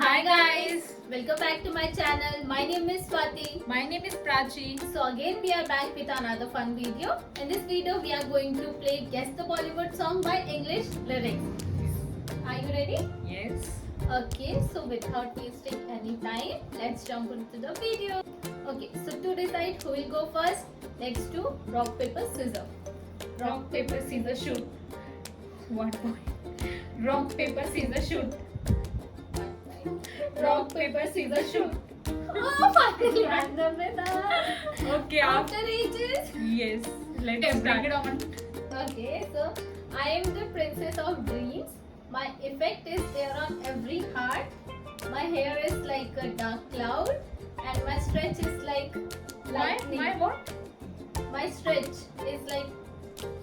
Hi guys, welcome back to my channel. My name is Swati. My name is Prachi. So again we are back with another fun video. In this video we are going to play Guess the Bollywood Song by English lyrics. Are you ready? Yes. Okay, so without wasting any time, let's jump into the video. Okay, so to decide who will go first, let's do rock, paper, scissors. Rock, paper, scissors, shoot. 1 point. Rock, paper, scissors, shoot. Rock, paper, scissors, shoot. Oh, finally random with us. Okay, After ages. Yes. Let's bring it on. Okay, so I am the princess of dreams. My effect is there on every heart. My hair is like a dark cloud, and my stretch is like lightning. My what? My stretch is like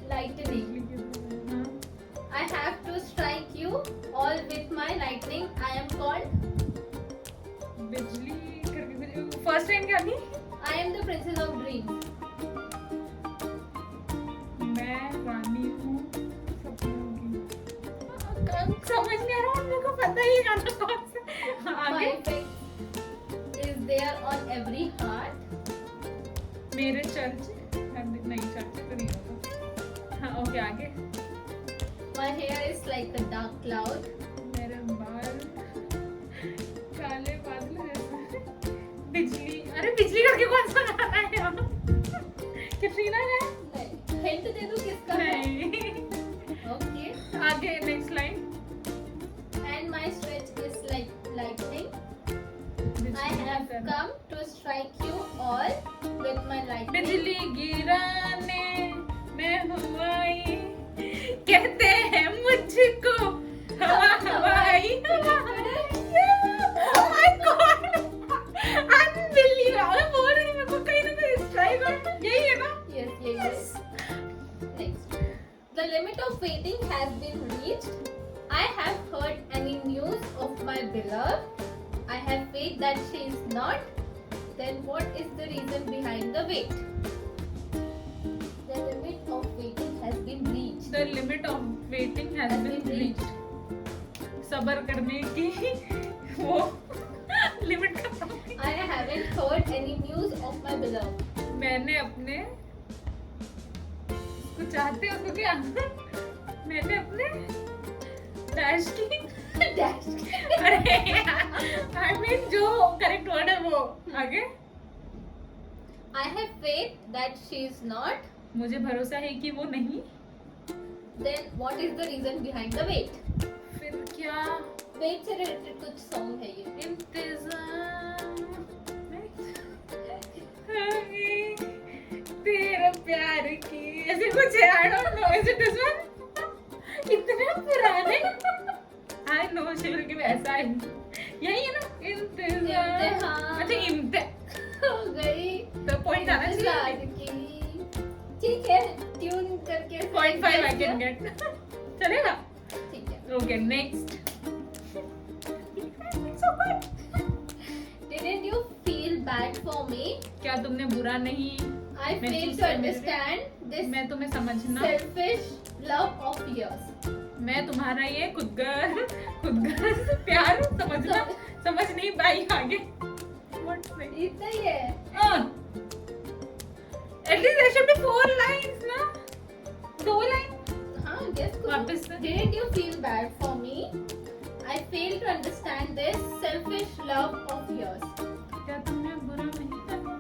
lightning. I have to strike you all with my lightning. I am called. बिजली करके first time क्या थी? I am the princess of dreams. मैं रानी हूँ सपनों की। समझ नहीं आ रहा, मेरे को पता ही गाना कौन सा। My आगे effect is there on every heart. मेरे चर्च नहीं, चर्च तो नहीं होगा। हाँ ओके, आगे My hair is like a dark cloud. मेरे बाल काले बादल जैसे। बिजली, अरे बिजली करके कौन सा गाना है यार? कैटरीना है? नहीं, hint दे दूँ किसका है? नहीं। Okay. आगे next line. And my stretch is like lightning. I have come to strike you all with my lightning. बिजली गिराने मैं हुआई, कहते हैं मुझको हवा हवाई। Oh my God! Unbelievable! मैं बोल रही हूँ, मेरे को कहीं ना कहीं strike और यही है ना? Yes, yes. Next. The limit of waiting has been reached. I have heard any news of my beloved. I have faith that she is not. Then what is the reason behind the wait? The limit of waiting has been reached. The limit of waiting has been reached. सबर करने की वो limit खत्म हुई। I haven't heard any news of my beloved. मैंने अपने उसको चाहते हो तो क्या? मैंने अपने डैश की Dash. अरे I mean जो करेक्ट वर्ड है वो आगे। I have faith that she is not. मुझे भरोसा है कि वो नहीं। Then what is the reason behind the wait? फिर क्या? Wait से related कुछ song है ये. इंतजार तेरा प्यार की ऐसे कुछ है। I don't know, is it this one? इतने पुराने। I know she will give ऐसा है। यही है ना? इंतजार। इम्तिहान। अच्छा इम्ते हो गई. तो पॉइंट आना चाहिए। इंतजार की. ठीक है, ट्यून करके. 0.5 I can get। चलेगा? ठीक है. Okay, next. Didn't you feel bad for me? क्या तुमने बुरा नहीं? I मैं fail तुझसे to understand this मैं तुम्हें समझना। selfish love of yours. मैं तुम्हारा ये खुदगर्ज प्यार समझ नहीं पाई आगे। इतना ही है. At least there should be 4 lines ना? 2 लाइन। हाँ, guess करो. वापस से। Didn't you feel bad for me? I fail to understand this selfish love of yours. क्या तुमने बुरा नहीं करा?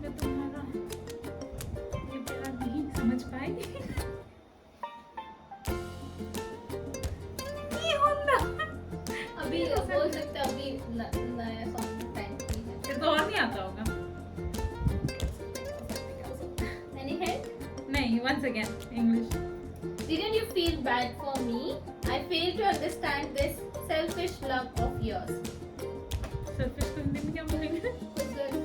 मैं तुम्हारा ये प्यार नहीं समझ पाई। ये होना। अभी बोल सकते हैं, अभी नया सॉन्ग टाइम की है. फिर तो और नहीं आता होगा। Any hint? नहीं, once again English. Didn't you feel bad for me? I fail to understand this selfish love of yours. Selfish को हिंदी में क्या बोलेंगे? खुदगर्ज.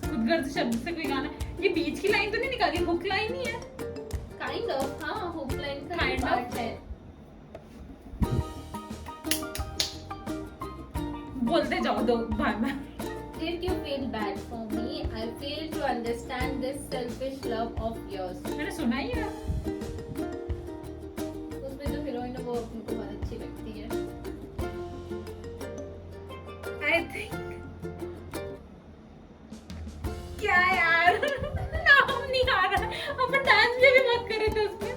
खुदगर्ज शब्द से कोई गाना। ये बीच की लाइन तो नहीं निकाली, हुक लाइन ही है। Kind of. हाँ, hook line का Kind of. part है. बोलते जाओ दो बार। Didn't you feel bad for me? I fail to understand this selfish love of yours. मैंने सुना ही है। उसमें जो हीरोइन है वो हमको बहुत अच्छी लगती है. थिंक क्या यार नाम नहीं आ रहा है। अपन डांस में भी बात कर रहे थे उसमें।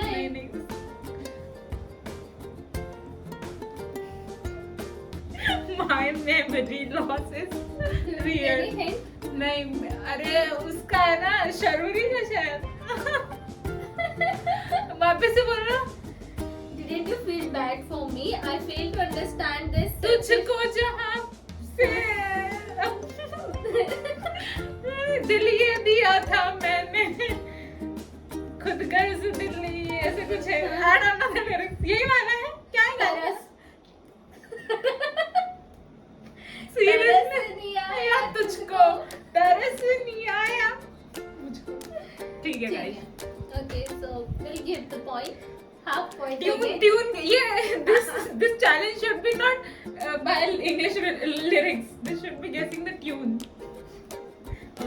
नहीं नहीं my memory loss is real. Any hint? नहीं अरे उसका है ना शर्वरी का शायद। वापस से बोल रहा। Didn't you feel bad for me? I fail to understand this. तुझको जहाँ से दिल ये दिया था मैंने खुद गर्ज दिल नहीं ऐसे कुछ है। I don't know the lyrics। यही वाला है क्या है गाना? तरस सीरियसली नहीं आया तुझको तरस नहीं आया मुझको। ठीक है guys. Okay, so we'll give the point. Half point tune again. Tune ये this challenge should be not by English lyrics. This should be guessing the tune.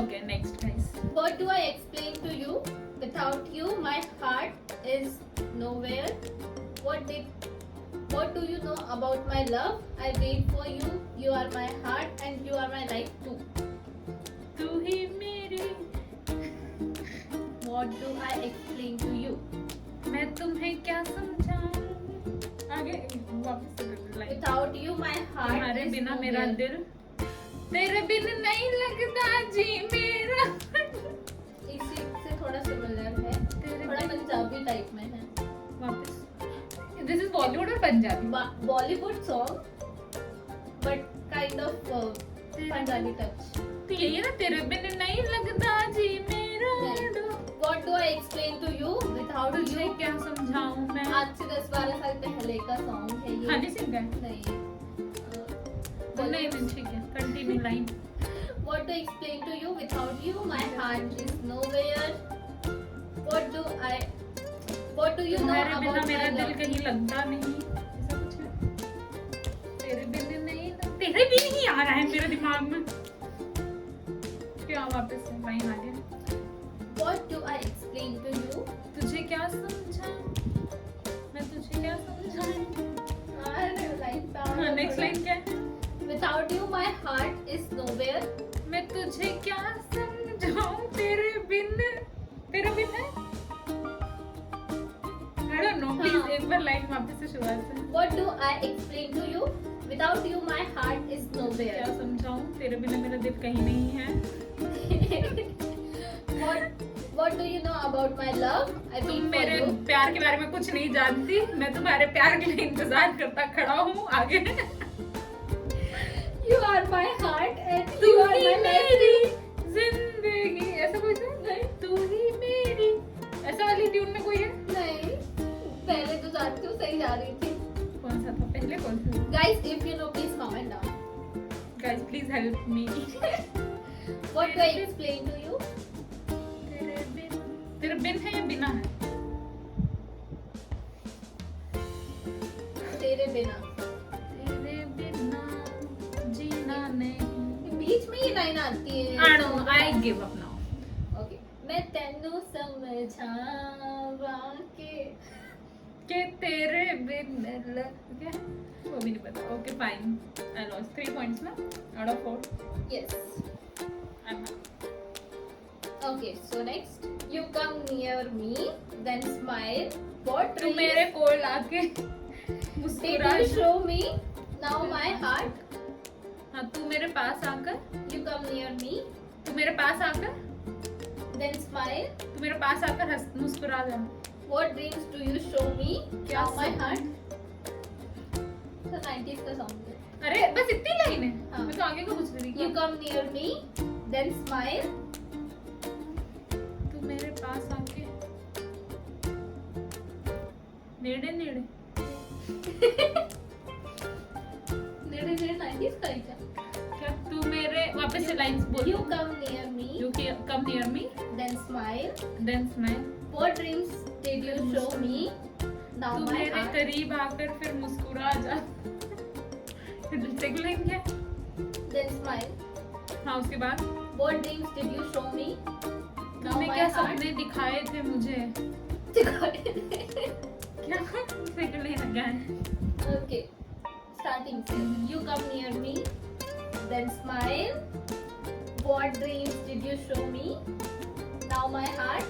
Okay, next guys. What do I explain to you? Without you, my heart is nowhere. What do you know about my love? I wait for you. You are my heart and you are my life too. तू ही मेरी What do I explain to you? मैं तुम्हें क्या समझाऊं। आगे वापस से line. Without you, my heart तुम्हारे is बिना nowhere. मेरा दिल तेरे बिन नहीं लगता जी मेरा। इसी से थोड़ा सिमिलर है, थोड़ा पंजाबी टाइप में है। वापस दिस इज बॉलीवुड और Punjabi. Bollywood song but kind of Punjabi touch. तो यही है ना तेरे बिन नहीं लगता जी मेरा। What do I explain to you? Without तुझे you. क्या समझाऊं मैं। आज से 10-12 साल पहले का सॉन्ग है ये। हनी सिंह का है? नहीं। नहीं ठीक है continue line. What to explain to you? Without you, my heart is nowhere. What do you know तुम्हारे बिना about मेरा my दिल love? कहीं लगता नहीं ऐसा कुछ है। तेरे बिन नहीं तेरे भी नहीं आ रहा है मेरे दिमाग में। क्या वापस से लाइन आ गया। What do I explain to you? तुझे क्या समझाऊं मैं तुझे क्या समझाऊं। हाँ नेक्स्ट लाइन क्या है। Without you, my heart is nowhere. मैं तुझे क्या समझाऊं तेरे बिन है। I don't know please हाँ। एक बार लाइन वापस से शुरुआत से। What do I explain to you? Without you, my heart is क्या nowhere. समझाऊं तेरे बिना मेरा दिल कहीं नहीं है। What do you know about my love? I तुम wait for मेरे you. प्यार के बारे में कुछ नहीं जानती। मैं तुम्हारे प्यार के लिए इंतजार करता खड़ा हूँ। आगे You are my heart and तू you are ही my मेरी life. जिंदगी ऐसा कोई था नहीं। तू ही मेरी ऐसा वाली ट्यून में कोई है। नहीं, पहले तो जानती हूँ सही जा रही थी. कौन सा था पहले कौन सा। Guys, if you know, please comment down. Guys please help me। What do I explain to you? तेरे बिन है या बिना है। तेरे बिना. तेरे बिना जीना नहीं। बीच में ये लाइन आती है. I don't know, I give up now। Okay. मैं तेनू समझावा के तेरे बिन क्या वो भी नहीं पता। Okay fine I lost 3 points ना out of 4। Yes. I'm out। Okay, so next, you come near me, then smile. What तू dreams मेरे कोल आके did मुस्कुरा। you show me? Now my heart. हाँ तू मेरे पास आकर You come near me, तू मेरे पास आकर then smile. तू मेरे पास आकर हंस मुस्कुरा जा। What dreams do you show me? क्या Now my सपने? heart. तो 90s का song है. अरे बस इतनी लाइन है। हाँ। मैं तो आगे का पूछ रही You थी। come near me, then smile. तू मेरे पास आके नेड़े नेड़े नेड़े नेड़े 90s का ही क्या? क्या तू मेरे वापस से लाइंस बोल। You come near me, You come near me, then smile. then smile। What dreams did you show me? Now तू my मेरे heart. करीब आकर फिर मुस्कुरा जा। सेकंड लाइन क्या है? Then smile. हाँ उसके बाद What dreams did you show me? Now तूने my क्या heart. सपने दिखाए थे मुझे। क्या सेकंड लाइन क्या है? Okay. Starting से. You come near me, Then smile. What dreams did you show me? Now my heart.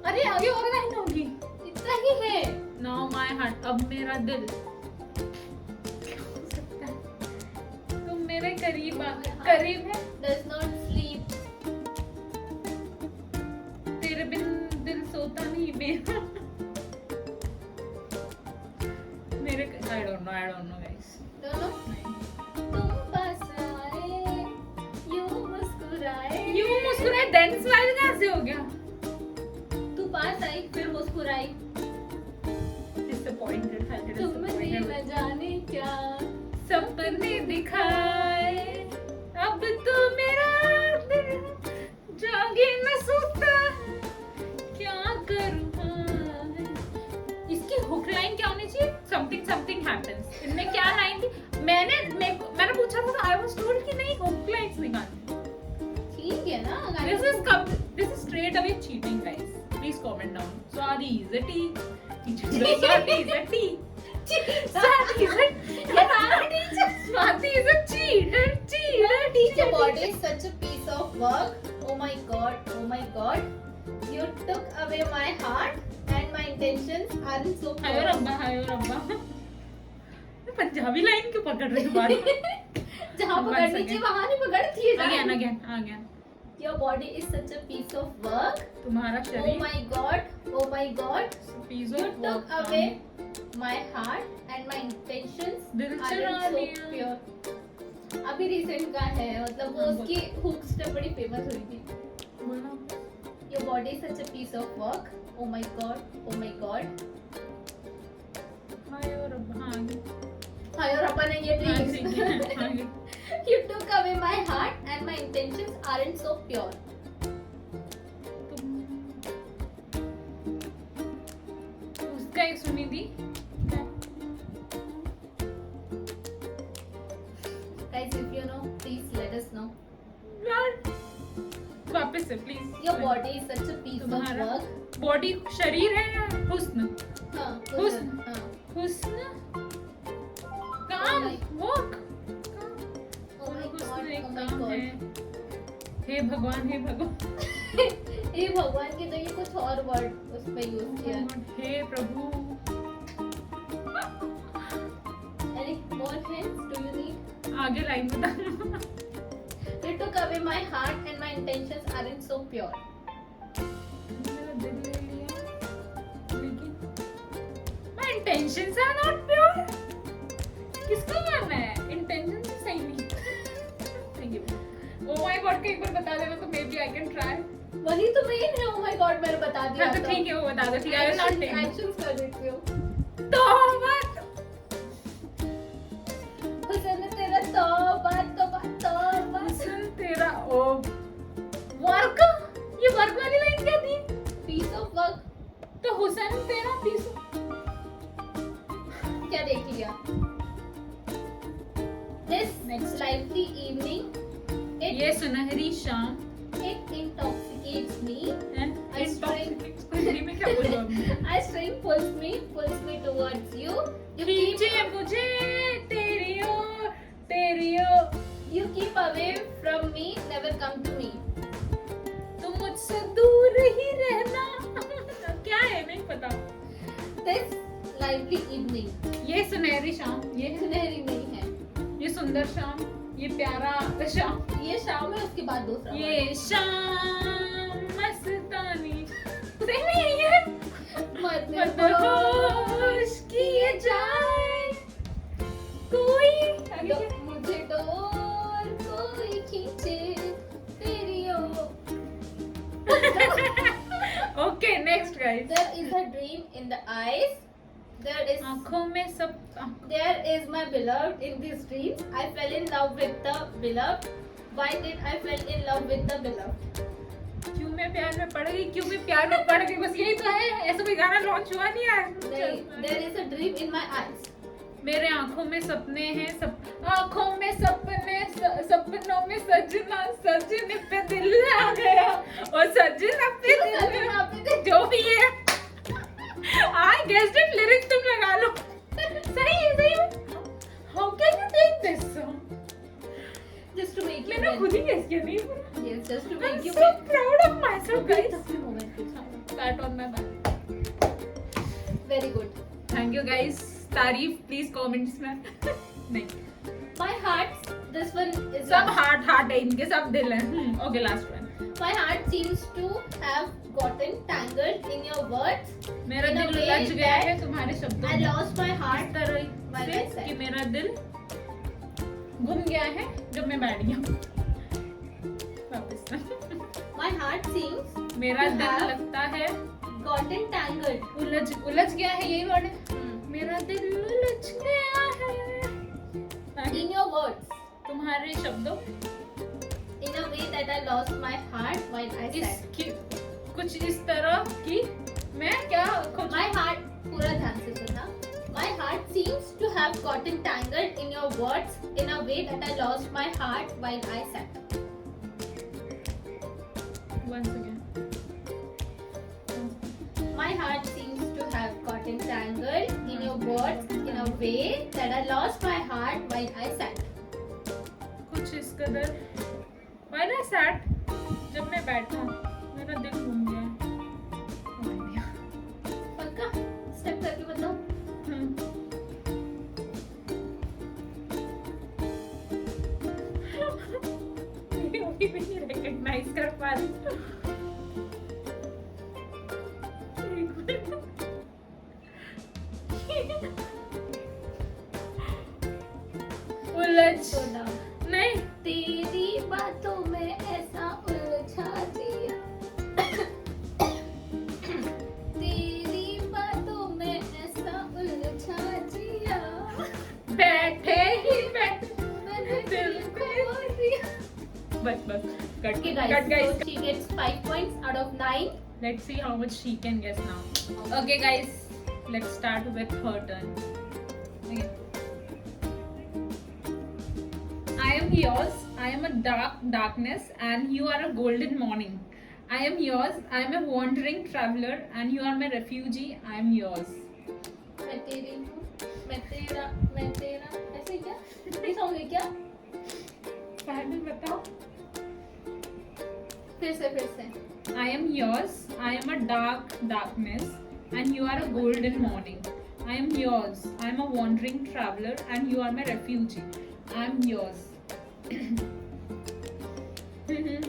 अरे आगे और लाइन होगी। इतना ही है। Now my heart, अब मेरा दिल। क्या हो सकता है? तुम मेरे करीब करीब है। Does not sleep. तेरे बिन दिल सोता नहीं बेहा। मेरे I don't know guys। दोनों तुम पास आए, यूं मुस्कुराए। यूं मुस्कुराए then smile कहाँ से हो गया? तू पास आई फिर मुस्कुराई। Disappointed, I get तुमने disappointed। न जाने क्या सपने दिखाए, अब तो मेरा दिल जागे न सोता है, क्या करूं हाय। इसकी हुक लाइन क्या होनी चाहिए? Something happens. इनमें क्या लाइन थी? मैंने पूछा था तो आई वाज टोल्ड कि नहीं हुक लाइन्स निकालनी। ठीक है ना। This is straight away cheating, guys. Please comment down. Swati is a tea. Swati is a tea. Swati is a Swati is a cheater. Your body is such a piece of work. Oh my god. You took away my heart and my intentions aren't so हायो रब्बा। मैं Punjabi line क्यों पकड़ रही हूँ बार? जहाँ पकड़नी चाहिए वहाँ नहीं पकड़ती है। Again. Your body is such a piece of work. तुम्हारा Oh शरीर my god. piece You of took work away my heart and my intentions दिल चुरा aren't so लिया। pure. अभी रिसेंट का है, मतलब वो हाँ, उसकी हुक्स पे बड़ी फेमस हुई थी। बोलो। Your body is such a piece of work. Oh my god. हायो रब्बा। हाँ, आगे। हाय और अपन ने ये हाँ, ड्रीम्स। ठीक है, आगे। You took away my heart and my intentions aren't so pure. उसका एक सुनी थी। Guys, if you know, please let us know. यार वापस से please. Your body is such a piece of तुम्हारा work. बॉडी शरीर है या हुस्न? हाँ, हुस्न। हाँ। हुस्न काम वर्क। Oh my हुस्न god, एक oh my काम god. है। हे भगवान ये भगवान के जगह कुछ और वर्ड उस पे यूज किया है। हे प्रभु। Any more hints do you need? आगे लाइन बता। You took away my heart and my intentions aren't so pure. मेरा दिल ले लिया, लेकिन my intentions are not pure। किसको मानना है? Intentions ही सही नहीं। Thank you। Oh my God का एक बार बता देना तो maybe I can try। वही तो मेन है। Oh my god, मैंने बता दिया। हाँ तो ठीक है, वो बता दो। ठीक है, I will not take। Actions कर देती हूँ। तौबा। हुस्न तेरा तौबा। हुस्न तेरा ओ वर्क। ये वर्क वाली लाइन क्या थी? Piece of work. तो हुस्न तेरा पीस। क्या देख लिया? This Next. lively evening, ये सुनहरी शाम it intoxicates me. and I strain- Hindi में क्या बोलूं अब? I string pulls me towards you. You keep खींचे मुझे तेरी ओर। you keep away from me, never come to me. तुम मुझसे दूर ही रहना। क्या है नहीं पता। This lively evening. ये सुनहरी शाम, ये सुनहरी नहीं है। ये सुंदर शाम, ये प्यारा शाम, ये शाम है, उसके बाद दूसरा word. ये शाम मस्तानी। सही नहीं है? मदहोश किए जाए कोई। आगे क्या? मुझे डोर कोई खींचे तेरी ओर. Okay, next guys। There is a dream in the eyes. आँखों में सब There is my beloved in these dreams. I fell in love with the beloved. Why did I fell in love with the beloved? क्यों मैं प्यार में पड़ गई, क्यों मैं प्यार में पड़ गई, बस यही तो है। ऐसा कोई गाना लॉन्च हुआ नहीं है। There is a dream in my eyes. मेरे आँखों में सपने हैं, आँखों में सपने, सपनों में सजना, सजने पे दिल आ गया और सजना पे दिल, जो भी है। I guessed it, lyrics तुम लगा लो। सही है। मैंने खुद ही गेस किया नहीं Yes, just to I'm make you so proud of myself guys moment. pat on my back Very good. thank you guys तारीफ प्लीज कमेंट्स में नहीं My heart, this one is सब last. हार्ट है इनके सब दिल है okay last one My heart seems to have gotten tangled in your words. मेरा In a दिल way उलझ गया that है तुम्हारे शब्दों I में lost my इस heart तरह while I से said. कि मेरा दिल घूम गया है जब मैं बैठ गया वापस My heart seems मेरा to दिल have लगता है gotten tangled. उलझ गया है यही वर्ड है मेरा दिल उलझ गया है In your words. तुम्हारे शब्दों In a way that I lost my heart while I इस said. की कुछ इस तरह की मैं क्या कुछ My heart, पूरा ध्यान से सुनना. My heart seems to have gotten tangled in your words in a way that I lost my heart while I sat. once again My heart seems to have gotten tangled in your words in a way that I lost my heart while I sat. कुछ इस कदर while I sat जब मैं बैठा मेरा दिल घूम गया पक्का? Step करके बताओ. अभी भी नहीं recognize कर पा रही उलझ So down. नहीं तेरी बातों में ऐसा उलझा दिया. तेरी बातों में ऐसा उलझा दिया. बैठे ही बैठे मैंने दिल को दिया. बस cut Okay cut guys, guys so she gets 5 points out of 9. let's see how much she can guess now okay guys let's start with her turn okay. I am yours I am a darkness and you are a golden morning I am yours I am a wandering traveler and you are my refugee I am yours मैं तेरी हूँ, मैं तेरा, ऐसे क्या? ये song है क्या? पहले बताओ फिर से I am yours I am a darkness and you are a golden morning I am yours I am a wandering traveler and you are my refugee I am yours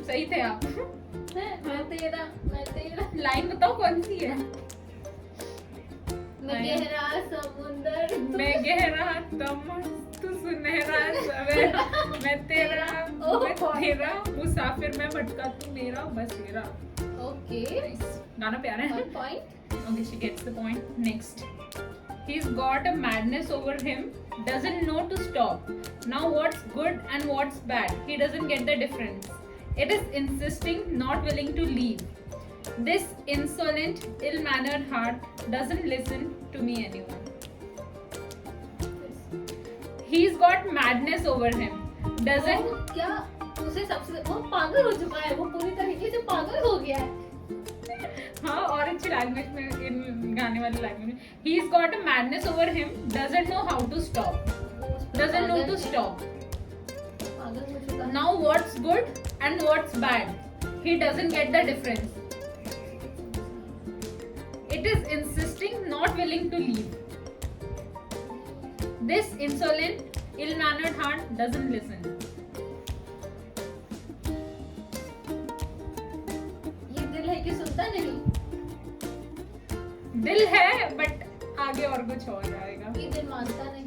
सही थे आप मैं तेरा लाइन बताओ कौन सी है मैं गहरा समुंदर मैं गहरा तुम तू सुनहरा सवेरा मैं तेरा मुसाफिर मैं भटका तू मेरा बसेरा ओके गाना प्यारा है 1 point Okay, she gets the point. Next. He's got a madness over him, doesn't know to stop. Now what's good and what's bad? He doesn't get the difference. It is insisting, not willing to leave. This insolent, ill-mannered heart doesn't listen to me anymore. He's got madness over him, doesn't... वो क्या उसे सबसे वो पागल हो चुका है वो पूरी तरीके से पागल हो गया है हाँ और अच्छी लैंग्वेज में इन गाने वाली लैंग्वेज में he's got a madness over him doesn't know how to stop doesn't know to stop पागल हो चुका है now what's good and what's bad he doesn't get the difference it is insisting not willing to leave this insolent ill-mannered heart doesn't listen ये दिल है कि सुनता नहीं दिल है बट आगे और कुछ हो जाएगा ये दिल मानता नहीं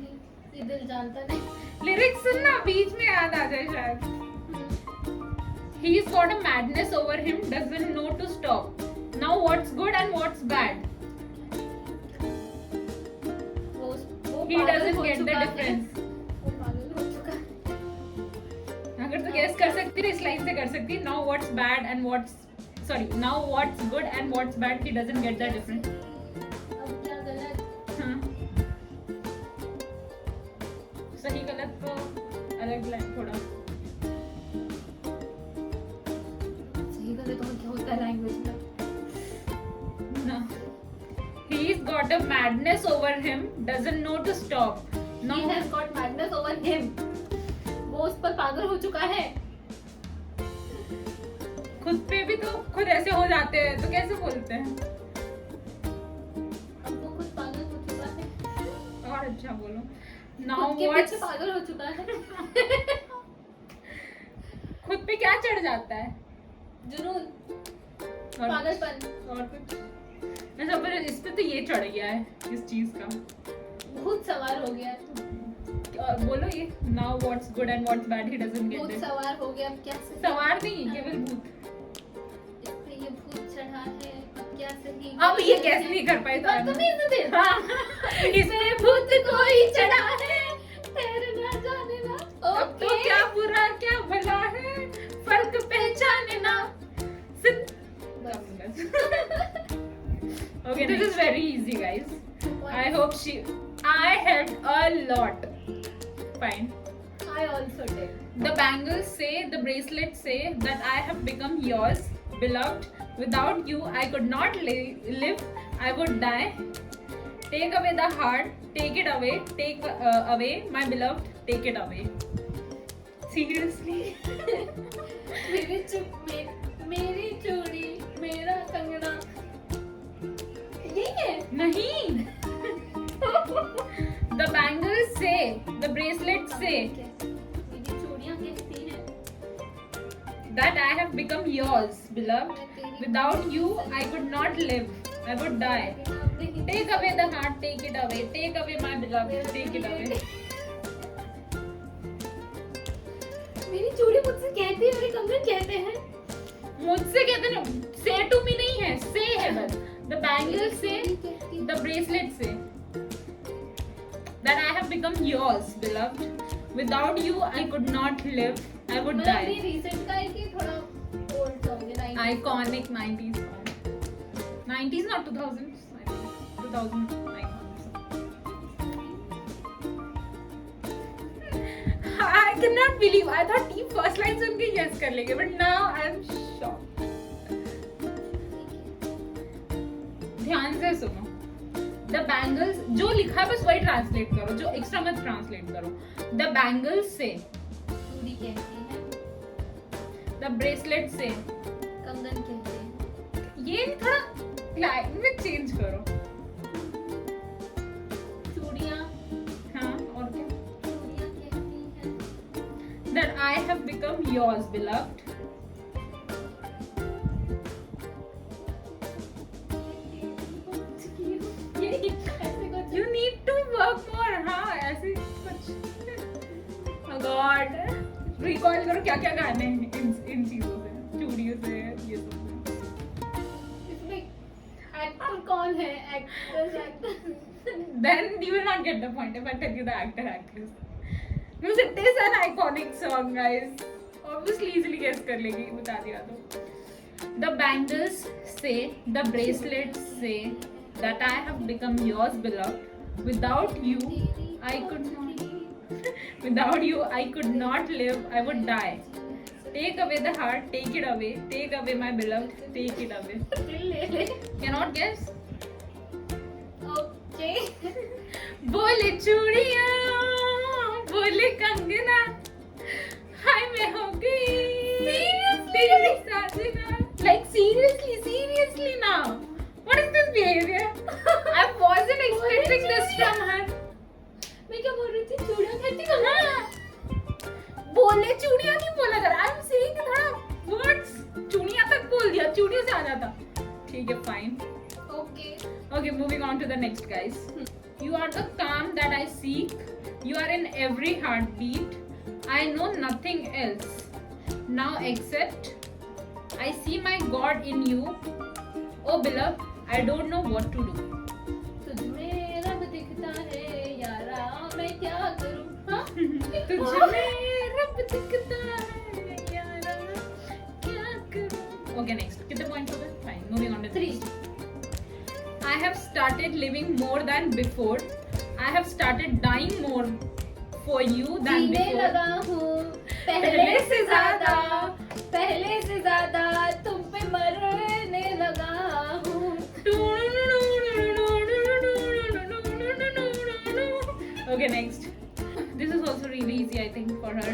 ये दिल जानता नहीं लिरिक्स सुनना बीच में याद आ जाए शायद He's got a madness over him, doesn't know to stop. Now what's good and what's bad? He doesn't get the difference. वो पागल हो चुका है अगर तो guess कर सकती है इस लाइन से कर सकती है. Now what's bad and what's now what's good and what's bad? He doesn't get the difference. अब क्या गलत हाँ. सही गलत तो अलग लाइन थोड़ा. सही गलत और क्या होता है लैंग्वेज में No. He's got a madness over him, doesn't know to stop. He has got madness over him वो उस पर पागल हो चुका है खुद पे भी तो खुद ऐसे हो जाते हैं तो कैसे बोलते हैं? अब वो खुद पागल हो चुका है, और अच्छा बोलो। नाउ खुद के व्हाट्स, पीछे पागल हो चुका है। खुद पे क्या चढ़ जाता है? जुनून, और पागलपन, और कुछ अच्छा, पर इस पे तो ये चढ़ गया है इस चीज का। भूत सवार हो गया, और बोलो ये now what's good and what's bad he doesn't get भूत इट। सवार हो गया, अब क्या सही? सवार नहीं, केवल भूत। इस पे ये भूत चढ़ा है, अब क्या सही? अब ये कैसे नहीं कर पाई? तो बदतमीज दे। हाँ। इसमें भूत कोई चढ़ा है, ठहरना जाने ना। अब तो ओके। क्या बुरा क्या भला है, फर्क पहचाने ना। Okay, this is very easy, guys. I hope I helped a lot. Fine. I also did. The bangles say, the bracelets say that I have become yours, beloved. Without you, I could not live. I would die. Take away the heart, take it away. Take away, my beloved, take it away. Seriously? मेरी चूड़ी, मेरा कंगना, यही है? नहीं. The bangles say, the bracelets say मेरी चूड़ियां कहती हैं, that I have become yours, beloved. Without you, I could not live. I would die. Take away the heart, take it away. Take away my beloved, take it away. मेरी चूड़ी मुझसे कहती है, मेरे कंगन कहते हैं। मुझसे कहते ना, say to me नहीं है, say है बस. The bangles say, the bracelets say that I have become yours, beloved. Without you, I could not live. I would मतलब ये die. recent का है कि थोड़ा old song है, 90s? Iconic 90s song. 90s, not 2000s. I think 2009. I cannot believe. I thought team first line सुन के yes कर लेंगे, but now I am shocked. ध्यान से सुनो. The bangles, जो लिखा है बस वही ट्रांसलेट करो, जो एक्स्ट्रा मत ट्रांसलेट करो. The bangles say, चूड़ी कहती है, the bracelet say. कंगन कहते हैं, ये थोड़ा लैंग्वेज चेंज करो. चूड़ियां, हाँ, और क्या? चूड़ियां कहती हैं, That I have become yours, beloved. ऐसे कुछ। You need to work more. हाँ, ऐसे कुछ. Oh God. Recall करो क्या क्या गाने हैं इन चीजों से, चूड़ियों से, ये सब से. इसमें एक्टर कौन है? Actor Then you will not get the point if I tell you the actor actress. Because it is an iconic song, guys. Obviously easily guess कर लेगी, बता दिया तो. The bangles say, the bracelets say that I have become yours, beloved. Without you, I could not. Without you, I could not live. I would die. Take away the heart, take it away. Take away my beloved, take it away. ले ले। Cannot guess? Okay. बोले चूड़ियां, बोले कंगना, हाय मैं हो गई. Seriously, साजना. Like seriously now. What is this behavior? I wasn't expecting this from her. मैं क्या बोल रही थी? चूड़ियां कहती कंगन। बोले चूड़ियां नहीं बोला कर. I'm saying थोड़ा words. चूड़ियां तक बोल दिया, चूड़ियों से आ जाता. ठीक है, fine. Okay. Okay, moving on to the next, guys. You are the calm that I seek. You are in every heartbeat. I know nothing else now except I see my God in you. Oh beloved, I don't know what to do. तुझ में रब दिखता है यारा, मैं क्या करूं? हाँ? तुझ में रब दिखता है यारा, क्या करूं? Okay, next. कितने points हो गए? Fine. Moving on to 3. I have started living more than before. I have started dying more for you than जीने before. लगा हूँ पहले से ज्यादा, पहले से ज्यादा तुम पे मरने लगा हूँ। Okay, next. This is also really easy, I think, for her.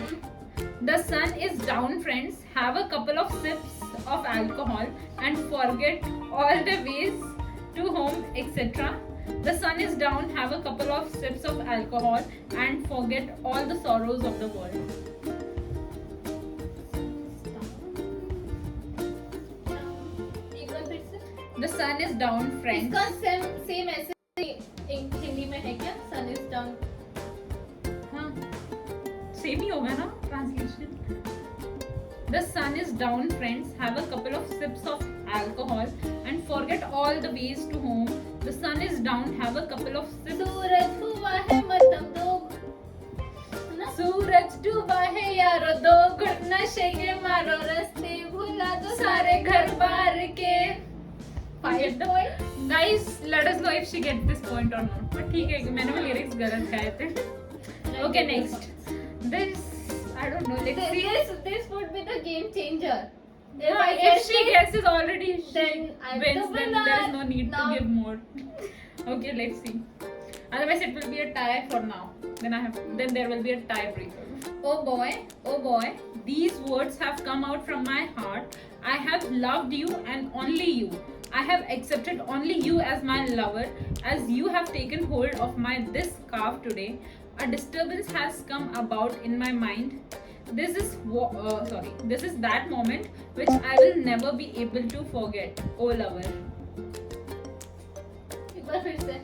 The sun is down, friends. Have a couple of sips of alcohol and forget all the ways to home, etc. The sun is down, have a couple of sips of alcohol and forget all the sorrows of the world. एक बार फिर से. The sun is down, friends. इसका same ऐसे हिंदी में है क्या? Sun is down. हाँ, same ही होगा ना translation. The sun is down, friends. Have a couple of sips of alcohol and forget all the ways to home. The sun is down. Have a couple of sips. सूरज हुआ है मध्यम दो. ना? सूरज डूबा है यारो, दो घुट नशे के मारो, रास्ते भुला दो सारे घर बार के. 5 point. Guys, let us know if she gets this point or not. but ठीक है, मैंने वो lyrics गलत गाए थे. Okay, next. This, I don't know. Let's see. This would be the game changer. If she guesses already, she then I'm wins. the Then winner. there is no need Now- to give more. Okay, let's see. Otherwise, it will be a tie for now. Then there will be a tiebreaker. Oh boy, these words have come out from my heart. I have loved you and only you. I have accepted only you as my lover, as you have taken hold of my this calf today. A disturbance has come about in my mind. This is that moment which I will never be able to forget. Oh lover. एक बार फिर से.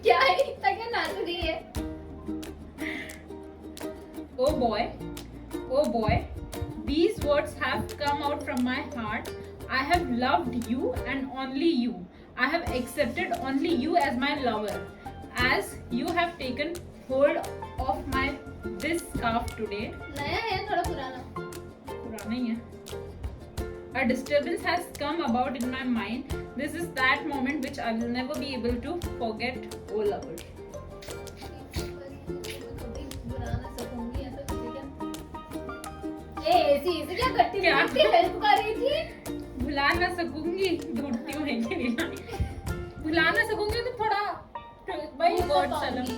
क्या है? इतना क्या नाच रही है? Oh boy, these words have come out from my heart. I have loved you and only you. I have accepted only you as my lover, as you have taken hold of my this calf today. नया है थोड़ा पुराना. पुराना ही है. A disturbance has come about in my mind. This is that moment which I will never be able to forget. Oh lover. कभी बुरा ना सकूंगी ऐसा कुछ क्या? ऐसे क्या करती थी? क्या? कितनी हेल्प कर रही थी? भुला ना सकूंगी, ढूंढती हूँ एक ही लाइन. भुला ना सकूंगी तो थोड़ा भाई वो वर्ड तो चलम. पाऊंगी.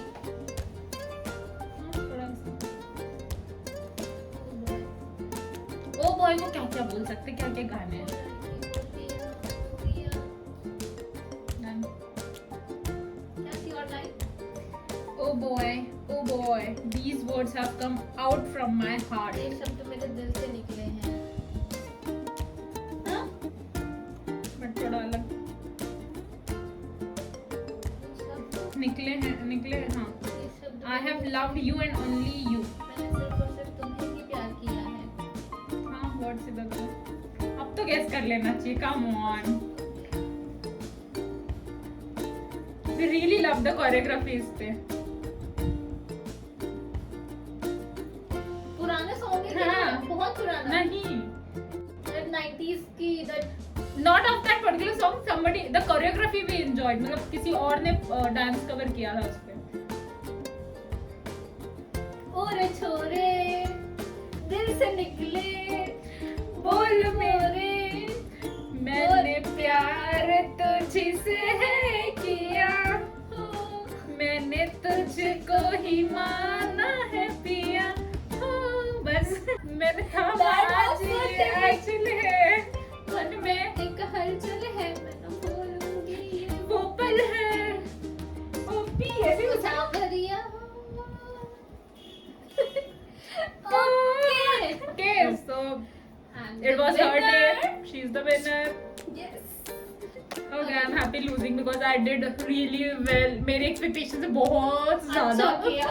ओ बॉय को क्या क्या बोल सकते, क्या क्या गाने हैं. Oh boy, these words have come out from my heart. ये शब्द मेरे दिल से निकले हैं. हाँ? बट थोड़ा अलग निकले हाँ. ये शब्द I have loved you and only you. मैंने सिर्फ और सिर्फ तुम्हें ही प्यार किया है. हाँ, वर्ड सीधा था. अब तो गेस कर लेना चाहिए. Come on. We really love the choreography इस पे. पुराने सॉन्ग है हाँ. क्या? बहुत पुराना. नहीं. 90s की Not of that particular song. Somebody the choreography we enjoyed. मतलब किसी और ने डांस कवर किया था उस पे. और छोरे दिल से निकले बोल मेरे मैंने प्यार तुझसे है किया, मैंने तुझको ही माना है पिया. बस मैंने That was so एक्चुअली है मन में एक हलचल है मैं न भूलूंगी वो पल है. ओ पी ऐसे कुछ सावरिया. Okay, so it was her day. She's the winner. Yes. Okay, I'm happy losing because I did really well. मेरी expectations से बहुत ज़्यादा. अच्छा किया.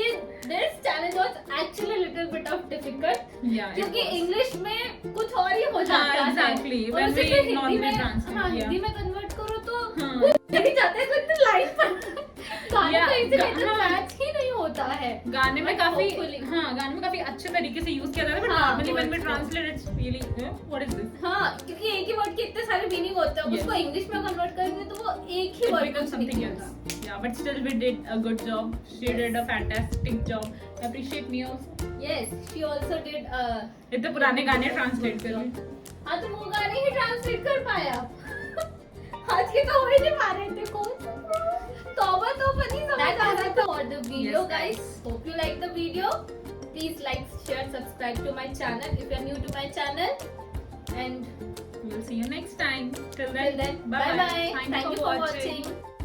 ये this challenge was actually a little bit of difficult. Yeah, it क्योंकि was. English में कुछ और ही हो जाता है. exactly. और When उसे we फिर normally हिंदी में translate, हाँ yeah. हिंदी में कन्वर्ट करो तो हाँ. वो नहीं जाता है. तो इतनी लाइन पर गाने Yeah, का इतना हाँ. मैच ही नहीं होता है. गाने में But काफी hopefully. हाँ गाने में काफी अच्छे तरीके से यूज किया जाता है. But हाँ, normally when we words को. translate it's really what is this? हाँ क्योंकि एक ही वर्ड के इतने सारे मीनिंग होते हैं. Yes. उसको इंग्लिश में कन्वर्ट करेंगे तो वो एक ही It word becomes something else. Yeah, but still we did a good job. She did a fantastic job. Appreciate me also. Yes, she also did. इतने पुराने गाने ट्रांसलेट कर रही. हाँ तो वो गाने ही ट्रांसलेट कर पाया. आज के तो हो ही नहीं पा रहे थे कौन. तौबा तो नहीं समझ आ रहा था. For the video, Yes, guys. Hope you like the video. Please like, share, subscribe to my channel if you are new to my channel. And we'll see you next time. Till till then, bye bye. Thank Thank you for watching. watching.